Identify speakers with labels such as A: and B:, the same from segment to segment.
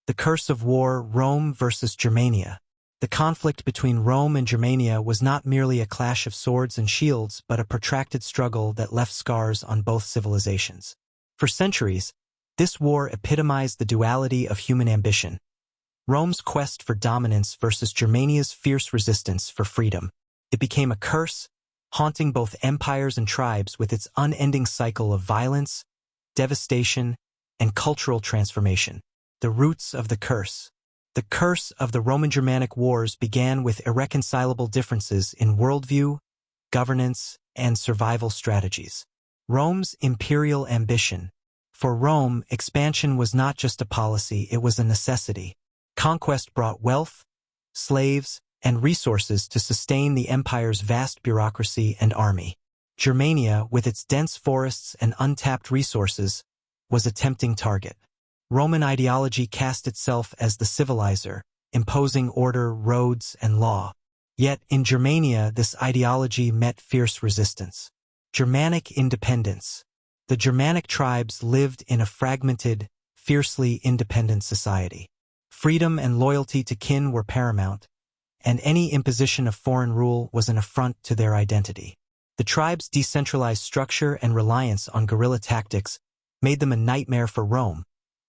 A: The curse of war, Rome versus Germania. The conflict between Rome and Germania was not merely a clash of swords and shields, but a protracted struggle that left scars on both civilizations. For centuries, this war epitomized the duality of human ambition. Rome's quest for dominance versus Germania's fierce resistance for freedom. It became a curse, haunting both empires and tribes with its unending cycle of violence, devastation, and cultural transformation. The roots of the curse. The curse of the Roman-Germanic Wars began with irreconcilable differences in worldview, governance, and survival strategies. Rome's imperial ambition. For Rome, expansion was not just a policy, it was a necessity. Conquest brought wealth, slaves, and resources to sustain the empire's vast bureaucracy and army. Germania, with its dense forests and untapped resources, was a tempting target. Roman ideology cast itself as the civilizer, imposing order, roads, and law. Yet, in Germania, this ideology met fierce resistance. Germanic independence. The Germanic tribes lived in a fragmented, fiercely independent society. Freedom and loyalty to kin were paramount, and any imposition of foreign rule was an affront to their identity. The tribes' decentralized structure and reliance on guerrilla tactics made them a nightmare for Rome,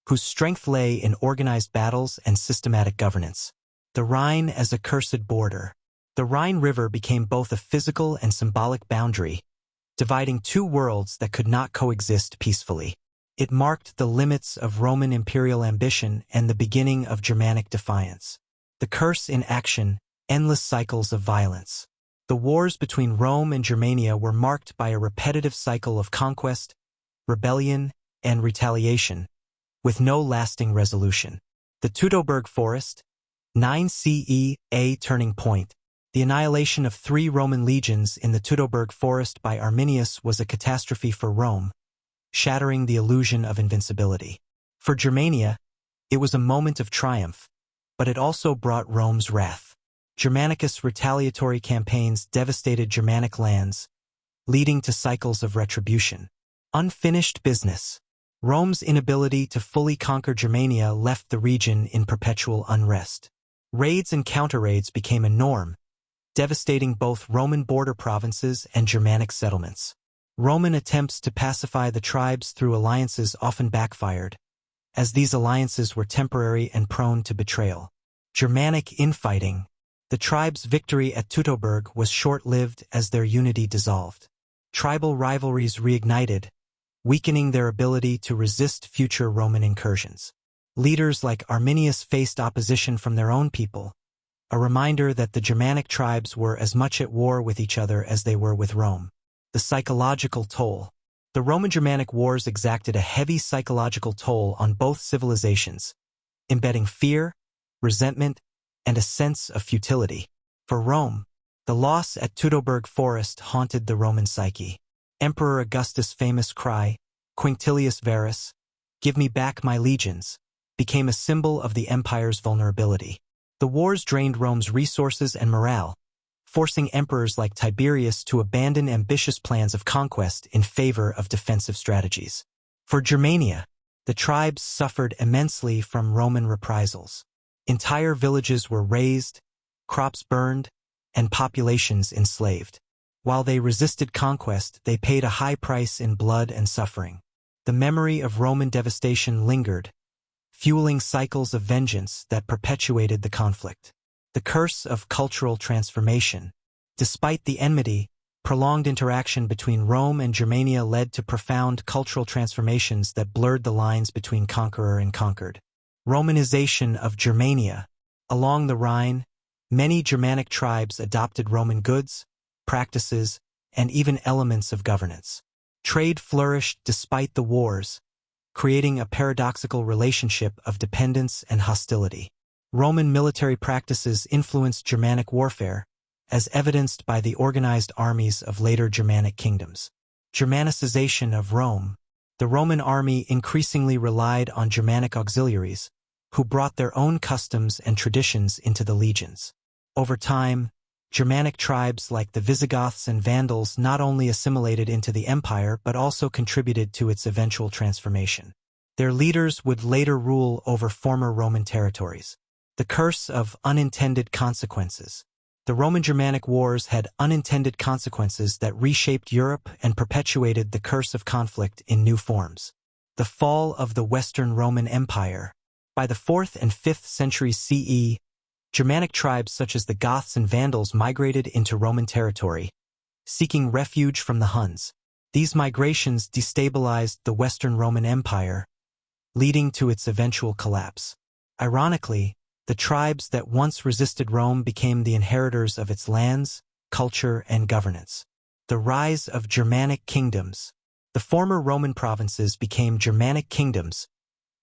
A: whose strength lay in organized battles and systematic governance. The Rhine as a cursed border. The Rhine River became both a physical and symbolic boundary, dividing two worlds that could not coexist peacefully. It marked the limits of Roman imperial ambition and the beginning of Germanic defiance. The curse in action, endless cycles of violence. The wars between Rome and Germania were marked by a repetitive cycle of conquest, rebellion, and retaliation, with no lasting resolution. The Teutoburg Forest, 9 CE, a turning point. The annihilation of 3 Roman legions in the Teutoburg Forest by Arminius was a catastrophe for Rome, shattering the illusion of invincibility. For Germania, it was a moment of triumph, but it also brought Rome's wrath. Germanicus' retaliatory campaigns devastated Germanic lands, leading to cycles of retribution. Unfinished business. Rome's inability to fully conquer Germania left the region in perpetual unrest. Raids and counter-raids became a norm, devastating both Roman border provinces and Germanic settlements. Roman attempts to pacify the tribes through alliances often backfired, as these alliances were temporary and prone to betrayal. Germanic infighting. The tribes' victory at Teutoburg was short-lived as their unity dissolved. Tribal rivalries reignited, weakening their ability to resist future Roman incursions. Leaders like Arminius faced opposition from their own people, a reminder that the Germanic tribes were as much at war with each other as they were with Rome. The psychological toll. The Roman-Germanic Wars exacted a heavy psychological toll on both civilizations, embedding fear, resentment, and a sense of futility. For Rome, the loss at Teutoburg Forest haunted the Roman psyche. Emperor Augustus' famous cry, Quinctilius Varus, "Give me back my legions," became a symbol of the empire's vulnerability. The wars drained Rome's resources and morale, forcing emperors like Tiberius to abandon ambitious plans of conquest in favor of defensive strategies. For Germania, the tribes suffered immensely from Roman reprisals. Entire villages were razed, crops burned, and populations enslaved. While they resisted conquest, they paid a high price in blood and suffering. The memory of Roman devastation lingered, fueling cycles of vengeance that perpetuated the conflict. The curse of cultural transformation. Despite the enmity, prolonged interaction between Rome and Germania led to profound cultural transformations that blurred the lines between conqueror and conquered. Romanization of Germania. Along the Rhine, many Germanic tribes adopted Roman goods, practices, and even elements of governance. Trade flourished despite the wars, creating a paradoxical relationship of dependence and hostility. Roman military practices influenced Germanic warfare, as evidenced by the organized armies of later Germanic kingdoms. Germanicization of Rome. The Roman army increasingly relied on Germanic auxiliaries, who brought their own customs and traditions into the legions. Over time, Germanic tribes like the Visigoths and Vandals not only assimilated into the empire but also contributed to its eventual transformation. Their leaders would later rule over former Roman territories. The curse of unintended consequences. The Roman-Germanic Wars had unintended consequences that reshaped Europe and perpetuated the curse of conflict in new forms. The fall of the Western Roman Empire. By the 4th and 5th centuries CE, Germanic tribes such as the Goths and Vandals migrated into Roman territory, seeking refuge from the Huns. These migrations destabilized the Western Roman Empire, leading to its eventual collapse. Ironically, the tribes that once resisted Rome became the inheritors of its lands, culture, and governance. The rise of Germanic kingdoms. The former Roman provinces became Germanic kingdoms,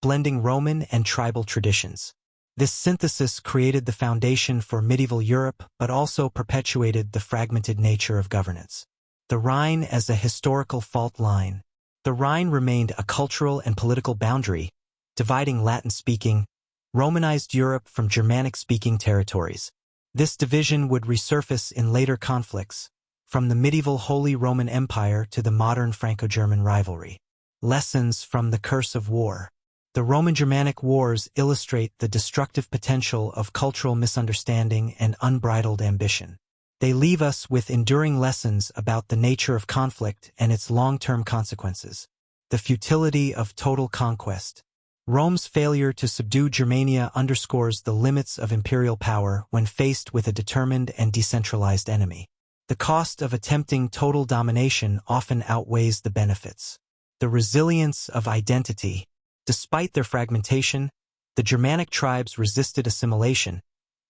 A: blending Roman and tribal traditions. This synthesis created the foundation for medieval Europe, but also perpetuated the fragmented nature of governance. The Rhine as a historical fault line. The Rhine remained a cultural and political boundary, dividing Latin-speaking, Romanized Europe from Germanic-speaking territories. This division would resurface in later conflicts, from the medieval Holy Roman Empire to the modern Franco-German rivalry. Lessons from the curse of war. The Roman-Germanic Wars illustrate the destructive potential of cultural misunderstanding and unbridled ambition. They leave us with enduring lessons about the nature of conflict and its long-term consequences. The futility of total conquest. Rome's failure to subdue Germania underscores the limits of imperial power when faced with a determined and decentralized enemy. The cost of attempting total domination often outweighs the benefits. The resilience of identity. Despite their fragmentation, the Germanic tribes resisted assimilation,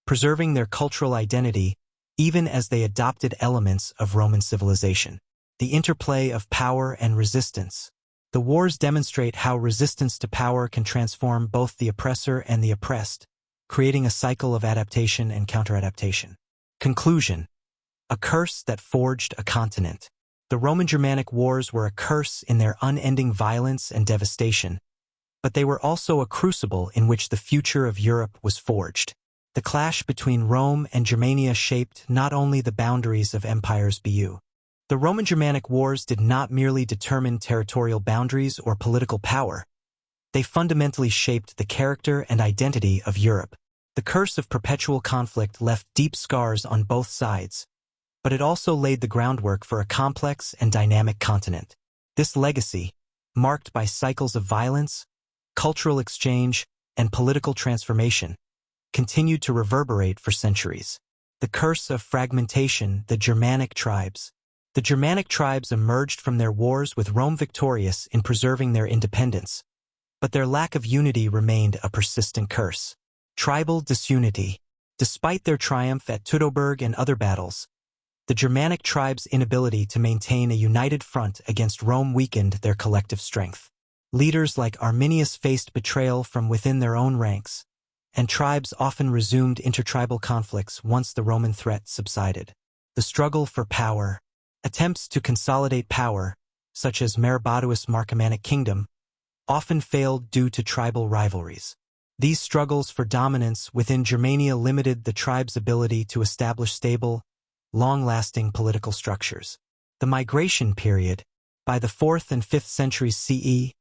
A: preserving their cultural identity even as they adopted elements of Roman civilization. The interplay of power and resistance. The wars demonstrate how resistance to power can transform both the oppressor and the oppressed, creating a cycle of adaptation and counter-adaptation. Conclusion. A curse that forged a continent. The Roman-Germanic Wars were a curse in their unending violence and devastation, but they were also a crucible in which the future of Europe was forged. The clash between Rome and Germania shaped not only the boundaries of empires but the Roman-Germanic Wars did not merely determine territorial boundaries or political power. They fundamentally shaped the character and identity of Europe. The curse of perpetual conflict left deep scars on both sides, but it also laid the groundwork for a complex and dynamic continent. This legacy, marked by cycles of violence, cultural exchange, and political transformation, continued to reverberate for centuries. The curse of fragmentation. The Germanic tribes. The Germanic tribes emerged from their wars with Rome victorious in preserving their independence, but their lack of unity remained a persistent curse. Tribal disunity. Despite their triumph at Teutoburg and other battles, the Germanic tribes' inability to maintain a united front against Rome weakened their collective strength. Leaders like Arminius faced betrayal from within their own ranks, and tribes often resumed intertribal conflicts once the Roman threat subsided. The struggle for power. Attempts to consolidate power, such as Maroboduus' Marcomannic kingdom, often failed due to tribal rivalries. These struggles for dominance within Germania limited the tribe's ability to establish stable, long-lasting political structures. The migration period. By the 4th and 5th centuries CE,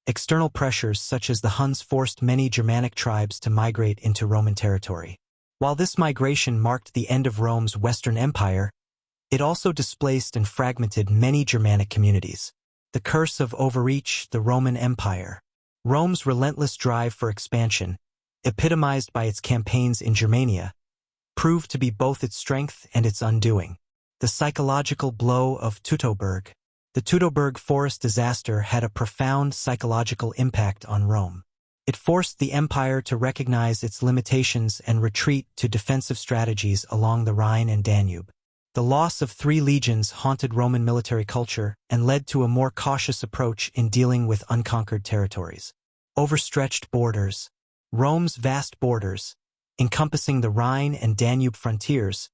A: external pressures such as the Huns forced many Germanic tribes to migrate into Roman territory. While this migration marked the end of Rome's Western Empire, it also displaced and fragmented many Germanic communities. The curse of overreach. The Roman Empire. Rome's relentless drive for expansion, epitomized by its campaigns in Germania, proved to be both its strength and its undoing. The psychological blow of Teutoburg. The Teutoburg forest disaster had a profound psychological impact on Rome. It forced the empire to recognize its limitations and retreat to defensive strategies along the Rhine and Danube. The loss of 3 legions haunted Roman military culture and led to a more cautious approach in dealing with unconquered territories. Overstretched borders. Rome's vast borders, encompassing the Rhine and Danube frontiers,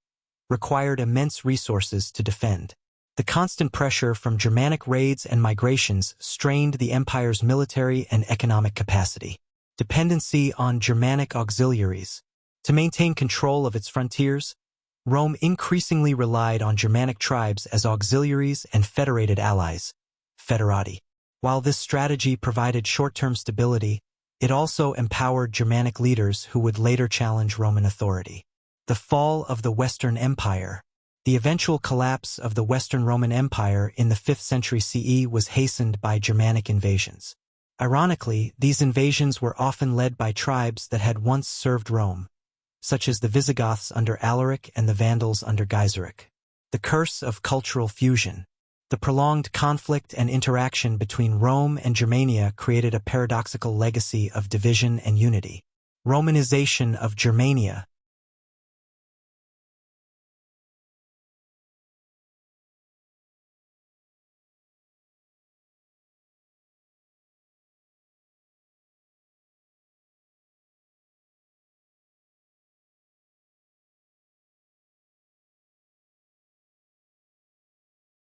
A: required immense resources to defend. The constant pressure from Germanic raids and migrations strained the empire's military and economic capacity. Dependency on Germanic auxiliaries. To maintain control of its frontiers, Rome increasingly relied on Germanic tribes as auxiliaries and federated allies, foederati. While this strategy provided short-term stability, it also empowered Germanic leaders who would later challenge Roman authority. The fall of the Western Empire. The eventual collapse of the Western Roman Empire in the 5th century CE was hastened by Germanic invasions. Ironically, these invasions were often led by tribes that had once served Rome, such as the Visigoths under Alaric and the Vandals under Gaiseric. The curse of cultural fusion. The prolonged conflict and interaction between Rome and Germania created a paradoxical legacy of division and unity. Romanization of Germania.